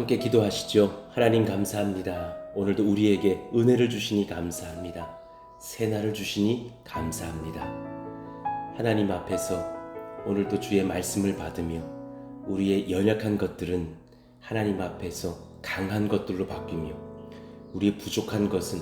함께 기도하시죠. 하나님 감사합니다. 오늘도 우리에게 은혜를 주시니 감사합니다. 새날을 주시니 감사합니다. 하나님 앞에서 오늘도 주의 말씀을 받으며 우리의 연약한 것들은 하나님 앞에서 강한 것들로 바뀌며 우리의 부족한 것은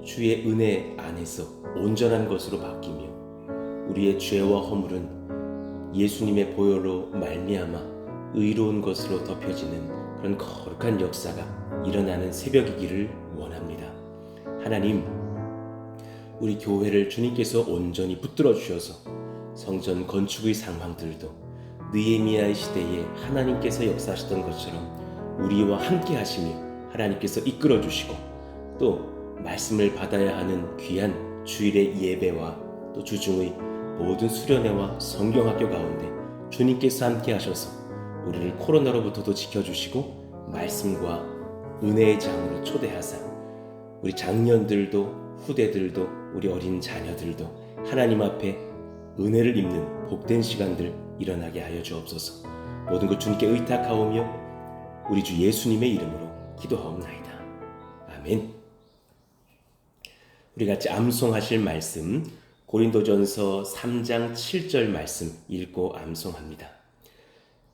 주의 은혜 안에서 온전한 것으로 바뀌며 우리의 죄와 허물은 예수님의 보혈로 말미암아 의로운 것으로 덮여지는 그런 거룩한 역사가 일어나는 새벽이기를 원합니다. 하나님, 우리 교회를 주님께서 온전히 붙들어 주셔서 성전 건축의 상황들도 느헤미야의 시대에 하나님께서 역사하셨던 것처럼 우리와 함께 하시며 하나님께서 이끌어 주시고 또 말씀을 받아야 하는 귀한 주일의 예배와 또 주중의 모든 수련회와 성경학교 가운데 주님께서 함께 하셔서 우리를 코로나로부터도 지켜주시고 말씀과 은혜의 장으로 초대하사 우리 장년들도 후대들도 우리 어린 자녀들도 하나님 앞에 은혜를 입는 복된 시간들 일어나게 하여 주옵소서. 모든 것 주님께 의탁하오며 우리 주 예수님의 이름으로 기도하옵나이다. 아멘. 우리 같이 암송하실 말씀 고린도전서 3장 7절 말씀 읽고 암송합니다.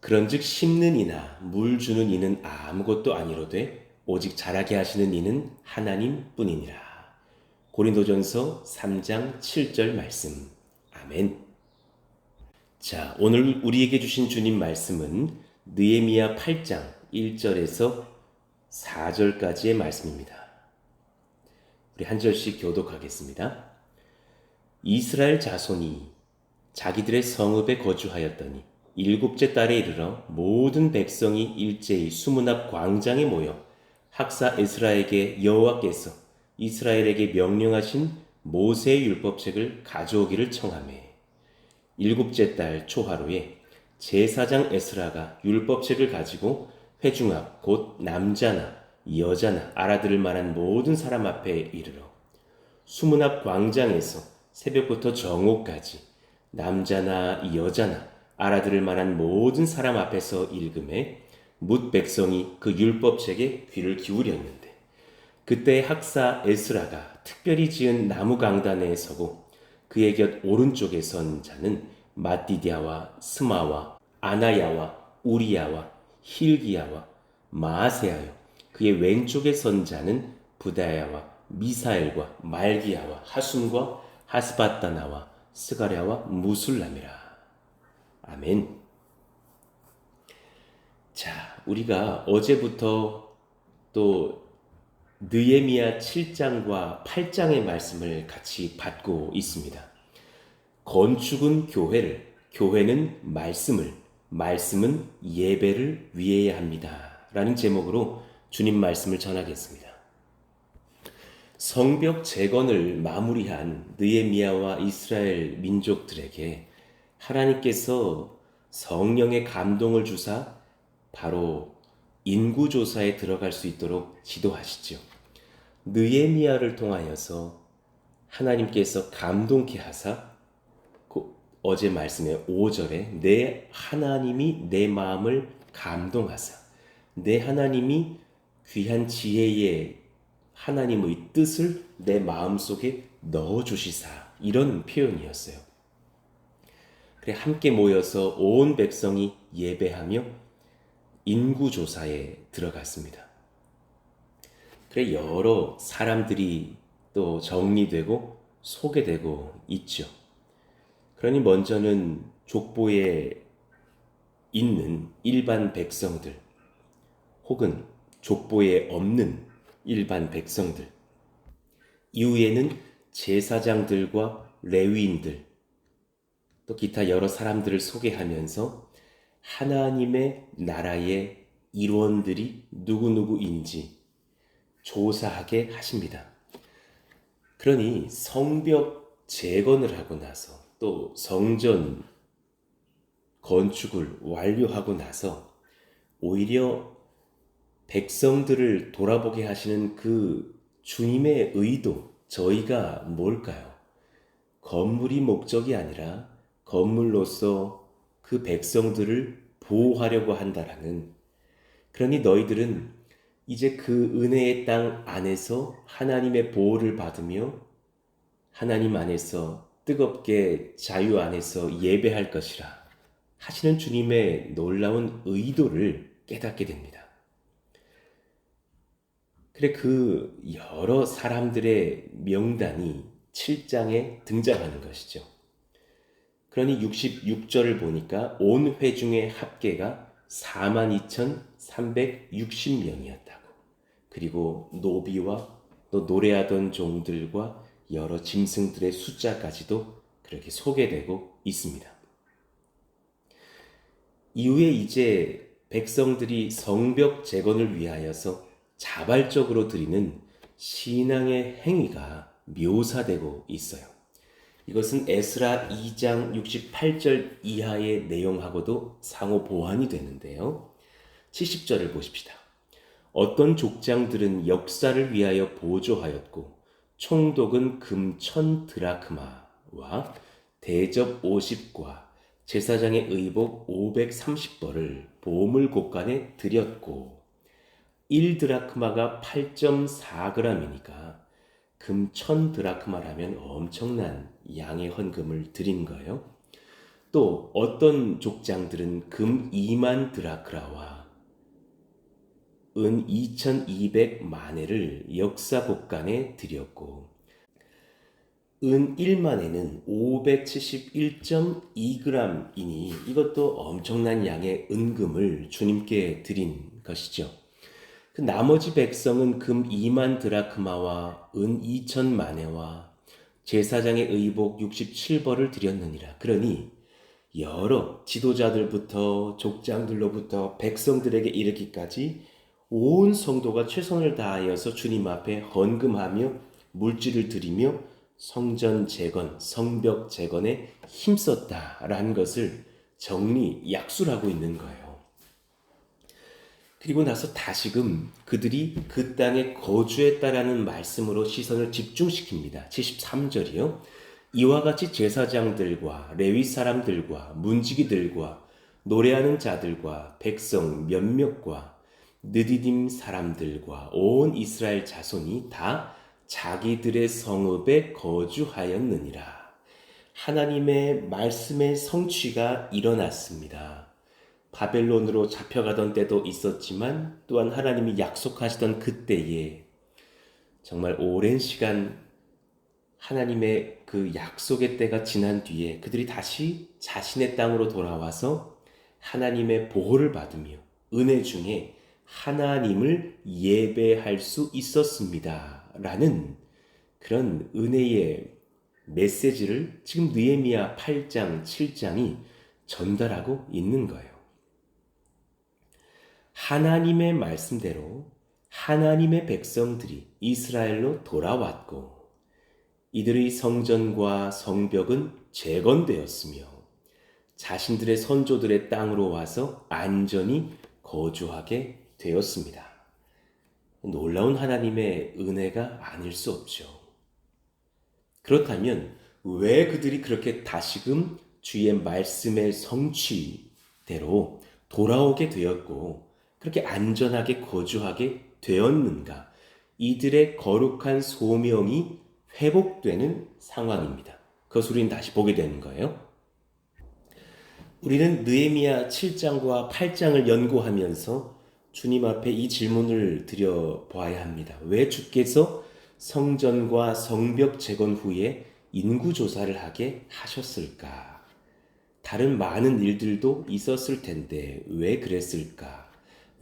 그런즉 심는 이나 물 주는 이는 아무것도 아니로되 오직 자라게 하시는 이는 하나님뿐이니라. 고린도전서 3장 7절 말씀. 아멘. 자, 오늘 우리에게 주신 주님 말씀은 느헤미야 8장 1절에서 4절까지의 말씀입니다. 우리 한 절씩 교독하겠습니다. 이스라엘 자손이 자기들의 성읍에 거주하였더니 일곱째 달에 이르러 모든 백성이 일제히 수문 앞 광장에 모여 학사 에스라에게 여호와께서 이스라엘에게 명령하신 모세의 율법책을 가져오기를 청하매 일곱째 달 초하루에 제사장 에스라가 율법책을 가지고 회중 앞 곧 남자나 여자나 알아들을 만한 모든 사람 앞에 이르러 수문 앞 광장에서 새벽부터 정오까지 남자나 여자나 알아들을 만한 모든 사람 앞에서 읽음에 뭇 백성이 그 율법책에 귀를 기울였는데 그때 학사 에스라가 특별히 지은 나무 강단에 서고 그의 곁 오른쪽에 선 자는 마띠디아와 스마와 아나야와 우리야와 힐기야와 마아세야요 그의 왼쪽에 선 자는 부다야와 미사엘과 말기야와 하순과 하스바다나와 스가랴와 무술람이라. 아멘. 자, 우리가 어제부터 또 느헤미야 7장과 8장의 말씀을 같이 받고 있습니다. 건축은 교회를, 교회는 말씀을, 말씀은 예배를 위해야 합니다. 라는 제목으로 주님 말씀을 전하겠습니다. 성벽 재건을 마무리한 느헤미야와 이스라엘 민족들에게 하나님께서 성령의 감동을 주사 바로 인구조사에 들어갈 수 있도록 지도하시죠. 느헤미야를 통하여서 하나님께서 감동케 하사 어제 말씀의 5절에 내 하나님이 내 마음을 감동하사 내 하나님이 귀한 지혜의 하나님의 뜻을 내 마음속에 넣어주시사 이런 표현이었어요. 그래 함께 모여서 온 백성이 예배하며 인구조사에 들어갔습니다. 그래 여러 사람들이 또 정리되고 소개되고 있죠. 그러니 먼저는 족보에 있는 일반 백성들 혹은 족보에 없는 일반 백성들 이후에는 제사장들과 레위인들 또 기타 여러 사람들을 소개하면서 하나님의 나라의 일원들이 누구누구인지 조사하게 하십니다. 그러니 성벽 재건을 하고 나서 또 성전 건축을 완료하고 나서 오히려 백성들을 돌아보게 하시는 그 주님의 의도, 저희가 뭘까요? 건물이 목적이 아니라 건물로서 그 백성들을 보호하려고 한다라는 그러니 너희들은 이제 그 은혜의 땅 안에서 하나님의 보호를 받으며 하나님 안에서 뜨겁게 자유 안에서 예배할 것이라 하시는 주님의 놀라운 의도를 깨닫게 됩니다. 그래 그 여러 사람들의 명단이 7장에 등장하는 것이죠. 그러니 66절을 보니까 온 회중의 합계가 42,360명이었다고. 그리고 노비와 또 노래하던 종들과 여러 짐승들의 숫자까지도 그렇게 소개되고 있습니다. 이후에 이제 백성들이 성벽 재건을 위하여서 자발적으로 드리는 신앙의 행위가 묘사되고 있어요. 이것은 에스라 2장 68절 이하의 내용하고도 상호 보완이 되는데요. 70절을 보십시다. 어떤 족장들은 역사를 위하여 보조하였고 총독은 금 1000드라크마와 대접 50과 제사장의 의복 530벌을 보물곡간에 드렸고 1드라크마가 8.4g이니까 금 1000드라크마라면 엄청난 양의 헌금을 드린 거예요. 또 어떤 족장들은 금 2만 드라크라와 은 2200만회를 역사곡간에 드렸고 은 1만에는 571.2g이니 이것도 엄청난 양의 은금을 주님께 드린 것이죠. 그 나머지 백성은 금 2만 드라크마와 은 2천만회와 제사장의 의복 67벌을 드렸느니라. 그러니 여러 지도자들부터 족장들로부터 백성들에게 이르기까지 온 성도가 최선을 다하여서 주님 앞에 헌금하며 물질을 드리며 성전 재건, 성벽 재건에 힘썼다라는 것을 정리, 약술하고 있는 거예요. 그리고 나서 다시금 그들이 그 땅에 거주했다라는 말씀으로 시선을 집중시킵니다. 73절이요. 이와 같이 제사장들과 레위 사람들과 문지기들과 노래하는 자들과 백성 몇몇과 느디딤 사람들과 온 이스라엘 자손이 다 자기들의 성읍에 거주하였느니라. 하나님의 말씀의 성취가 일어났습니다. 바벨론으로 잡혀가던 때도 있었지만 또한 하나님이 약속하시던 그때에 정말 오랜 시간 하나님의 그 약속의 때가 지난 뒤에 그들이 다시 자신의 땅으로 돌아와서 하나님의 보호를 받으며 은혜 중에 하나님을 예배할 수 있었습니다. 라는 그런 은혜의 메시지를 지금 느헤미야 8장, 7장이 전달하고 있는 거예요. 하나님의 말씀대로 하나님의 백성들이 이스라엘로 돌아왔고 이들의 성전과 성벽은 재건되었으며 자신들의 선조들의 땅으로 와서 안전히 거주하게 되었습니다. 놀라운 하나님의 은혜가 아닐 수 없죠. 그렇다면 왜 그들이 그렇게 다시금 주의 말씀의 성취대로 돌아오게 되었고 그렇게 안전하게 거주하게 되었는가? 이들의 거룩한 소명이 회복되는 상황입니다. 그것을 우리는 다시 보게 되는 거예요. 우리는 느헤미야 7장과 8장을 연구하면서 주님 앞에 이 질문을 드려보아야 합니다. 왜 주께서 성전과 성벽 재건 후에 인구조사를 하게 하셨을까? 다른 많은 일들도 있었을 텐데 왜 그랬을까?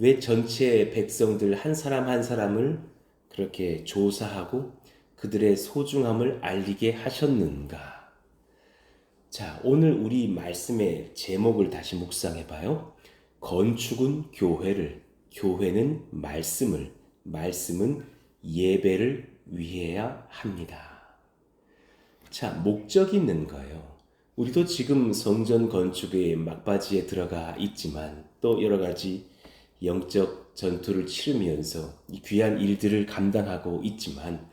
왜 전체 백성들 한 사람 한 사람을 그렇게 조사하고 그들의 소중함을 알리게 하셨는가? 자, 오늘 우리 말씀의 제목을 다시 묵상해 봐요. 건축은 교회를, 교회는 말씀을, 말씀은 예배를 위해야 합니다. 자, 목적이 있는 거예요. 우리도 지금 성전 건축의 막바지에 들어가 있지만 또 여러 가지 영적 전투를 치르면서 이 귀한 일들을 감당하고 있지만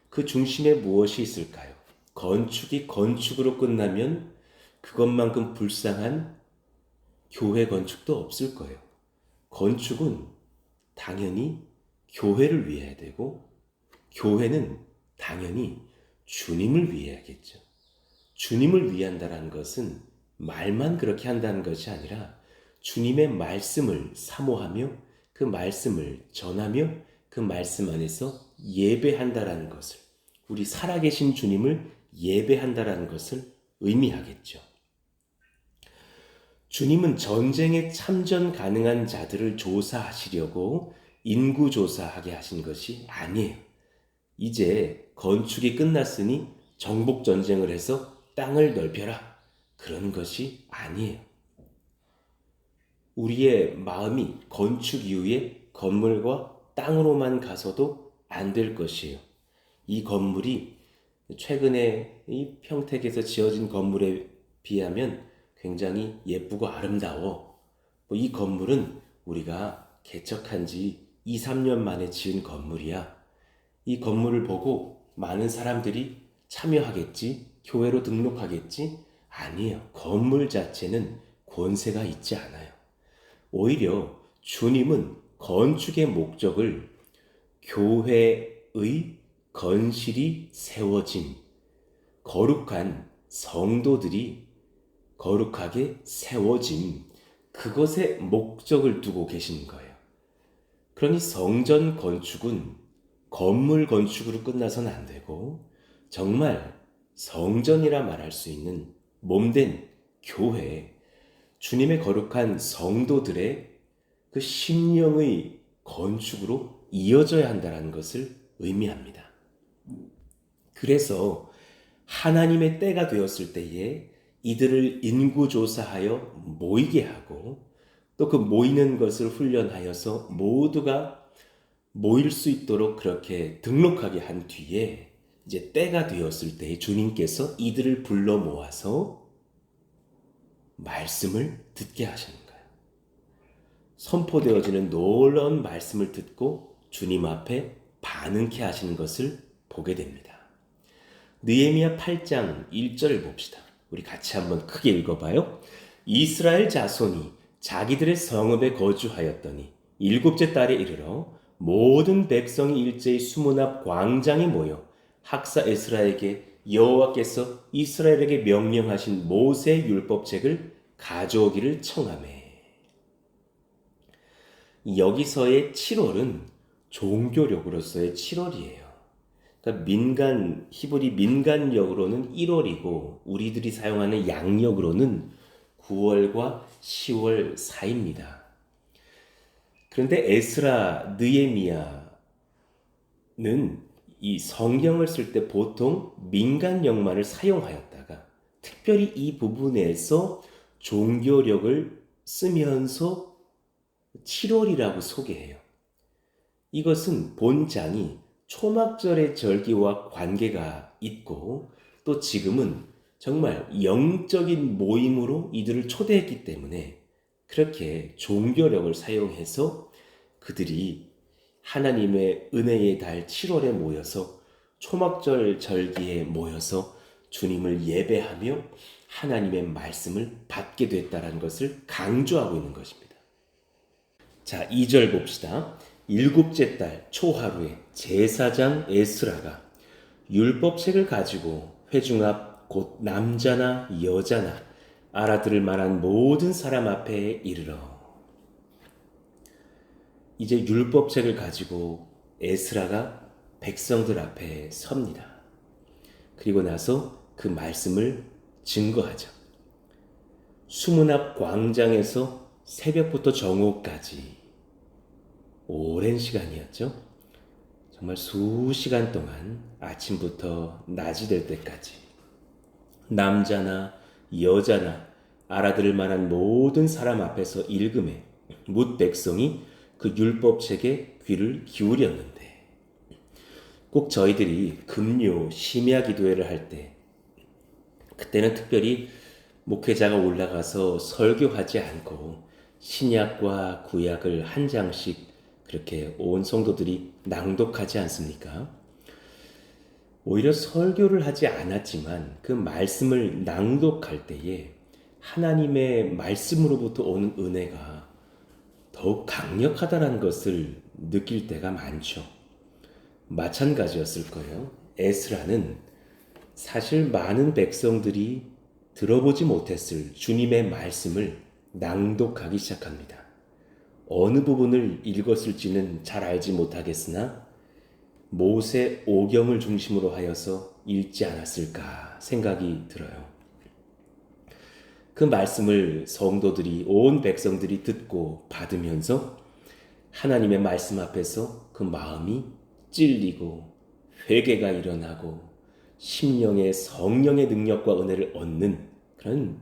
그 중심에 무엇이 있을까요? 건축이 건축으로 끝나면 그것만큼 불쌍한 교회 건축도 없을 거예요. 건축은 당연히 교회를 위해야 되고, 교회는 당연히 주님을 위해야겠죠. 주님을 위한다는 것은 말만 그렇게 한다는 것이 아니라 주님의 말씀을 사모하며 그 말씀을 전하며 그 말씀 안에서 예배한다라는 것을, 우리 살아계신 주님을 예배한다라는 것을 의미하겠죠. 주님은 전쟁에 참전 가능한 자들을 조사하시려고 인구조사하게 하신 것이 아니에요. 이제 건축이 끝났으니 정복전쟁을 해서 땅을 넓혀라, 그런 것이 아니에요. 우리의 마음이 건축 이후에 건물과 땅으로만 가서도 안 될 것이에요. 이 건물이 최근에 이 평택에서 지어진 건물에 비하면 굉장히 예쁘고 아름다워. 이 건물은 우리가 개척한 지 2, 3년 만에 지은 건물이야. 이 건물을 보고 많은 사람들이 참여하겠지, 교회로 등록하겠지? 아니에요. 건물 자체는 권세가 있지 않아요. 오히려 주님은 건축의 목적을 교회의 건실이 세워짐, 거룩한 성도들이 거룩하게 세워짐, 그것에 목적을 두고 계신 거예요. 그러니 성전 건축은 건물 건축으로 끝나서는 안 되고, 정말 성전이라 말할 수 있는 몸된 교회, 주님의 거룩한 성도들의 그 심령의 건축으로 이어져야 한다는 것을 의미합니다. 그래서 하나님의 때가 되었을 때에 이들을 인구조사하여 모이게 하고, 또 그 모이는 것을 훈련하여서 모두가 모일 수 있도록 그렇게 등록하게 한 뒤에 이제 때가 되었을 때 주님께서 이들을 불러 모아서 말씀을 듣게 하시는 거예요. 선포되어지는 놀라운 말씀을 듣고 주님 앞에 반응케 하시는 것을 보게 됩니다. 느헤미야 8장 1절을 봅시다. 우리 같이 한번 크게 읽어봐요. 이스라엘 자손이 자기들의 성읍에 거주하였더니 일곱째 달에 이르러 모든 백성이 일제히 수문 앞 광장에 모여 학사 에스라에게 여호와께서 이스라엘에게 명령하신 모세의 율법책을 가져오기를 청하매. 여기서의 7월은 종교력으로서의 7월이에요. 그러니까 히브리 민간력으로는 1월이고 우리들이 사용하는 양력으로는 9월과 10월 사이입니다. 그런데 에스라, 느헤미야는 이 성경을 쓸 때 보통 민간력만을 사용하였다가 특별히 이 부분에서 종교력을 쓰면서 7월이라고 소개해요. 이것은 본장이 초막절의 절기와 관계가 있고, 또 지금은 정말 영적인 모임으로 이들을 초대했기 때문에 그렇게 종교력을 사용해서 그들이 하나님의 은혜의 달 7월에 모여서 초막절 절기에 모여서 주님을 예배하며 하나님의 말씀을 받게 됐다는 것을 강조하고 있는 것입니다. 자, 2절 봅시다. 일곱째 달 초하루에 제사장 에스라가 율법책을 가지고 회중 앞 곧 남자나 여자나 알아들을 만한 모든 사람 앞에 이르러. 이제 율법책을 가지고 에스라가 백성들 앞에 섭니다. 그리고 나서 그 말씀을 증거하죠. 수문 앞 광장에서 새벽부터 정오까지 오랜 시간이었죠. 정말 수시간 동안 아침부터 낮이 될 때까지 남자나 여자나 알아들을 만한 모든 사람 앞에서 읽음에 뭇 백성이 그 율법책에 귀를 기울였는데, 꼭 저희들이 금요 심야 기도회를 할 때, 그때는 특별히 목회자가 올라가서 설교하지 않고 신약과 구약을 한 장씩 그렇게 온 성도들이 낭독하지 않습니까? 오히려 설교를 하지 않았지만 그 말씀을 낭독할 때에 하나님의 말씀으로부터 오는 은혜가 더욱 강력하다는 것을 느낄 때가 많죠. 마찬가지였을 거예요. 에스라는 사실 많은 백성들이 들어보지 못했을 주님의 말씀을 낭독하기 시작합니다. 어느 부분을 읽었을지는 잘 알지 못하겠으나 모세 오경을 중심으로 하여서 읽지 않았을까 생각이 들어요. 그 말씀을 성도들이, 온 백성들이 듣고 받으면서 하나님의 말씀 앞에서 그 마음이 찔리고 회개가 일어나고 심령의 성령의 능력과 은혜를 얻는 그런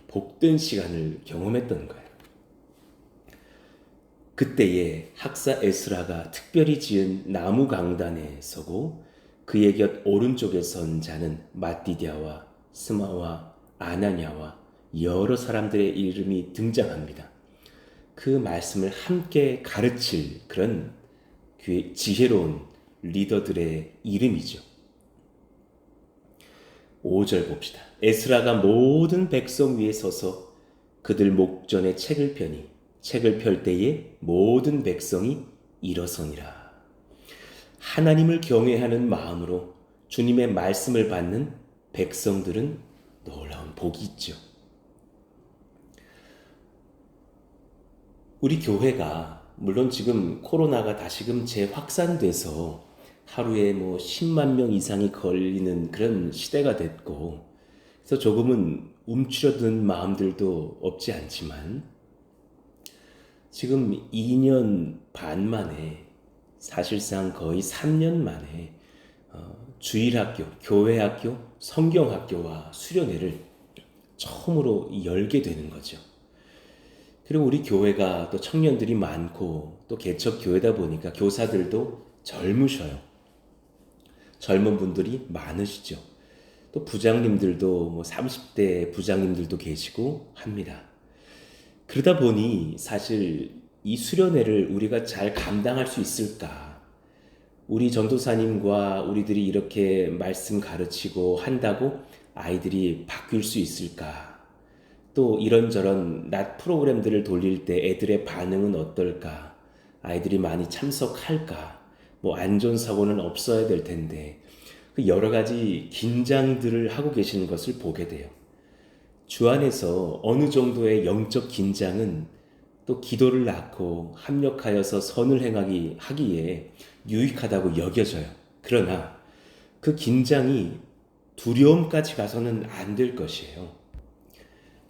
복된 시간을 경험했던 거예요. 그때에 학사 에스라가 특별히 지은 나무 강단에 서고 그의 곁 오른쪽에 선 자는 마띠디아와 스마와 아나냐와 여러 사람들의 이름이 등장합니다. 그 말씀을 함께 가르칠 그런 지혜로운 리더들의 이름이죠. 5절 봅시다. 에스라가 모든 백성 위에 서서 그들 목전에 책을 펴니 책을 펼 때에 모든 백성이 일어서니라. 하나님을 경외하는 마음으로 주님의 말씀을 받는 백성들은 놀라운 복이 있죠. 우리 교회가 물론 지금 코로나가 다시금 재확산돼서 하루에 10만 명 이상이 걸리는 그런 시대가 됐고, 그래서 조금은 움츠러든 마음들도 없지 않지만, 지금 2년 반 만에, 사실상 거의 3년 만에 주일학교, 교회학교, 성경학교와 수련회를 처음으로 열게 되는 거죠. 그리고 우리 교회가 또 청년들이 많고 또 개척 교회다 보니까 교사들도 젊으셔요. 젊은 분들이 많으시죠. 또 부장님들도 30대 부장님들도 계시고 합니다. 그러다 보니 사실 이 수련회를 우리가 잘 감당할 수 있을까? 우리 전도사님과 우리들이 이렇게 말씀 가르치고 한다고 아이들이 바뀔 수 있을까? 또 이런저런 낮 프로그램들을 돌릴 때 애들의 반응은 어떨까? 아이들이 많이 참석할까? 안전사고는 없어야 될 텐데 여러 가지 긴장들을 하고 계시는 것을 보게 돼요. 주 안에서 어느 정도의 영적 긴장은 또 기도를 낳고 합력하여서 선을 하기에 유익하다고 여겨져요. 그러나 그 긴장이 두려움까지 가서는 안 될 것이에요.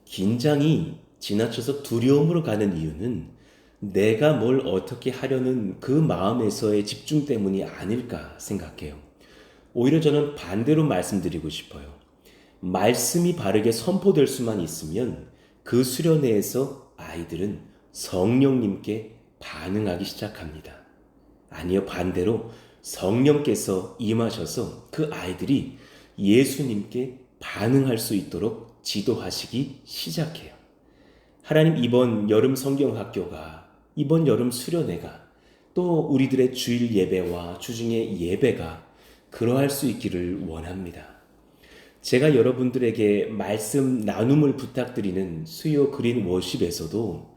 긴장이 지나쳐서 두려움으로 가는 이유는 내가 뭘 어떻게 하려는 그 마음에서의 집중 때문이 아닐까 생각해요. 오히려 저는 반대로 말씀드리고 싶어요. 말씀이 바르게 선포될 수만 있으면 그 수련회에서 아이들은 성령님께 반응하기 시작합니다. 아니요, 반대로 성령께서 임하셔서 그 아이들이 예수님께 반응할 수 있도록 지도하시기 시작해요. 하나님, 이번 여름 성경학교가, 이번 여름 수련회가, 또 우리들의 주일 예배와 주중의 예배가 그러할 수 있기를 원합니다. 제가 여러분들에게 말씀 나눔을 부탁드리는 수요 그린 워십에서도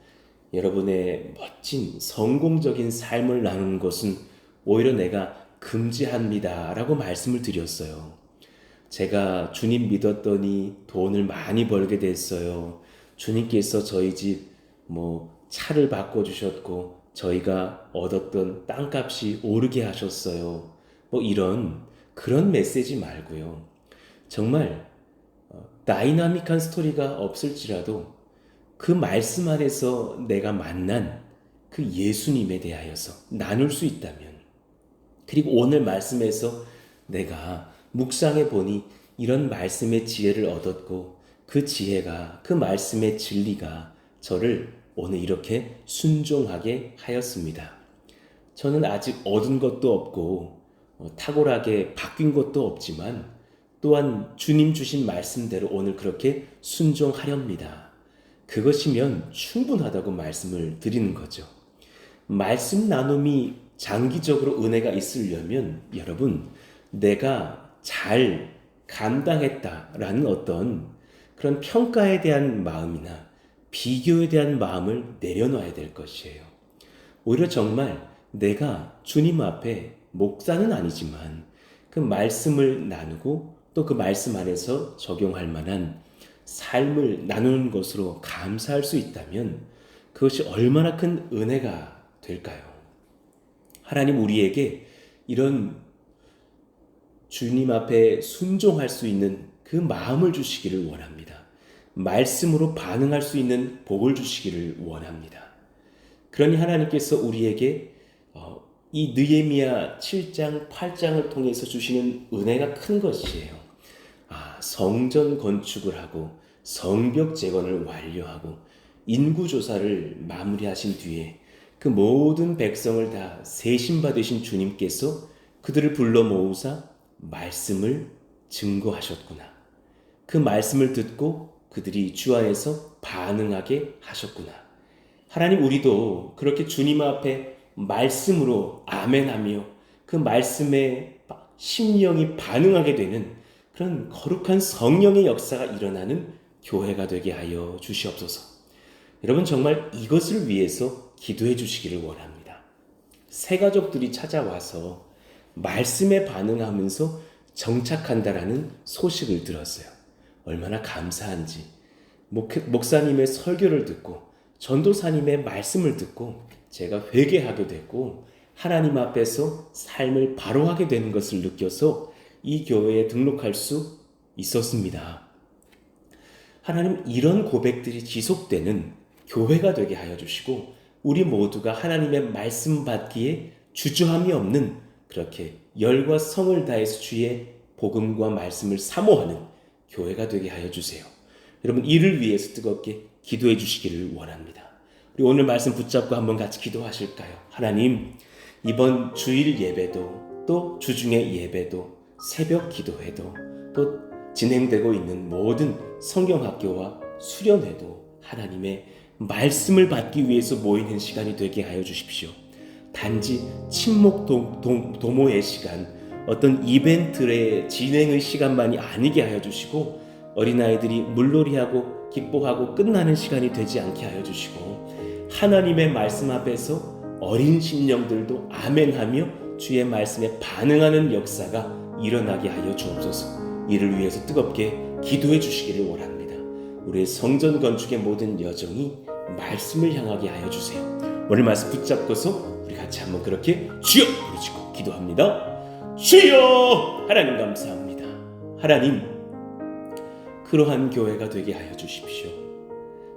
여러분의 멋진 성공적인 삶을 나누는 것은 오히려 내가 금지합니다 라고 말씀을 드렸어요. 제가 주님 믿었더니 돈을 많이 벌게 됐어요. 주님께서 저희 집 차를 바꿔주셨고 저희가 얻었던 땅값이 오르게 하셨어요. 이런 그런 메시지 말고요. 정말 다이나믹한 스토리가 없을지라도 그 말씀 안에서 내가 만난 그 예수님에 대하여서 나눌 수 있다면, 그리고 오늘 말씀에서 내가 묵상해 보니 이런 말씀의 지혜를 얻었고 그 지혜가, 그 말씀의 진리가 저를 오늘 이렇게 순종하게 하였습니다. 저는 아직 얻은 것도 없고 탁월하게 바뀐 것도 없지만 또한 주님 주신 말씀대로 오늘 그렇게 순종하렵니다. 그것이면 충분하다고 말씀을 드리는 거죠. 말씀 나눔이 장기적으로 은혜가 있으려면 여러분, 내가 잘 감당했다라는 어떤 그런 평가에 대한 마음이나 비교에 대한 마음을 내려놔야 될 것이에요. 오히려 정말 내가 주님 앞에 목사는 아니지만 그 말씀을 나누고 또 그 말씀 안에서 적용할 만한 삶을 나누는 것으로 감사할 수 있다면 그것이 얼마나 큰 은혜가 될까요? 하나님 우리에게 이런 주님 앞에 순종할 수 있는 그 마음을 주시기를 원합니다. 말씀으로 반응할 수 있는 복을 주시기를 원합니다. 그러니 하나님께서 우리에게 이 느헤미야 7장, 8장을 통해서 주시는 은혜가 큰 것이에요. 성전 건축을 하고 성벽 재건을 완료하고 인구조사를 마무리하신 뒤에 그 모든 백성을 다 세심받으신 주님께서 그들을 불러 모으사 말씀을 증거하셨구나. 그 말씀을 듣고 그들이 주 안에서 반응하게 하셨구나. 하나님 우리도 그렇게 주님 앞에 말씀으로 아멘하며 그 말씀에 심령이 반응하게 되는 그런 거룩한 성령의 역사가 일어나는 교회가 되게 하여 주시옵소서. 여러분 정말 이것을 위해서 기도해 주시기를 원합니다. 새 가족들이 찾아와서 말씀에 반응하면서 정착한다라는 소식을 들었어요. 얼마나 감사한지. 목사님의 설교를 듣고 전도사님의 말씀을 듣고 제가 회개하게 됐고 하나님 앞에서 삶을 바로 하게 되는 것을 느껴서 이 교회에 등록할 수 있었습니다. 하나님 이런 고백들이 지속되는 교회가 되게 하여 주시고 우리 모두가 하나님의 말씀 받기에 주저함이 없는 그렇게 열과 성을 다해서 주의 복음과 말씀을 사모하는 교회가 되게 하여 주세요. 여러분 이를 위해서 뜨겁게 기도해 주시기를 원합니다. 우리 오늘 말씀 붙잡고 한번 같이 기도하실까요? 하나님 이번 주일 예배도 또 주중의 예배도 새벽 기도회도 또 진행되고 있는 모든 성경학교와 수련회도 하나님의 말씀을 받기 위해서 모이는 시간이 되게 하여 주십시오. 단지 친목 도모의 시간, 어떤 이벤트의 진행의 시간만이 아니게 하여 주시고 어린아이들이 물놀이하고 기뻐하고 끝나는 시간이 되지 않게 하여 주시고 하나님의 말씀 앞에서 어린 심령들도 아멘하며 주의 말씀에 반응하는 역사가 일어나게 하여 주옵소서. 이를 위해서 뜨겁게 기도해 주시기를 원합니다. 우리의 성전 건축의 모든 여정이 말씀을 향하게 하여 주세요. 오늘 말씀 붙잡고서 우리 같이 한번 그렇게 주여 부르짖고 기도합니다. 주여! 하나님 감사합니다. 하나님 그러한 교회가 되게 하여 주십시오.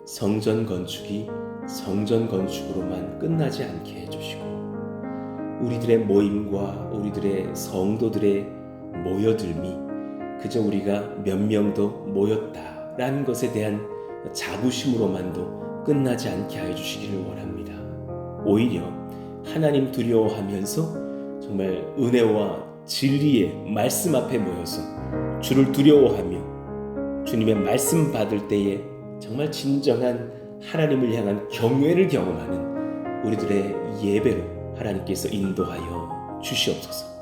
성전 건축이 성전 건축으로만 끝나지 않게 해주시고 우리들의 모임과 우리들의 성도들의 모여들미 그저 우리가 몇 명도 모였다라는 것에 대한 자부심으로만도 끝나지 않게 하여 주시기를 원합니다. 오히려 하나님 두려워하면서 정말 은혜와 진리의 말씀 앞에 모여서 주를 두려워하며 주님의 말씀 받을 때에 정말 진정한 하나님을 향한 경외를 경험하는 우리들의 예배로 하나님께서 인도하여 주시옵소서.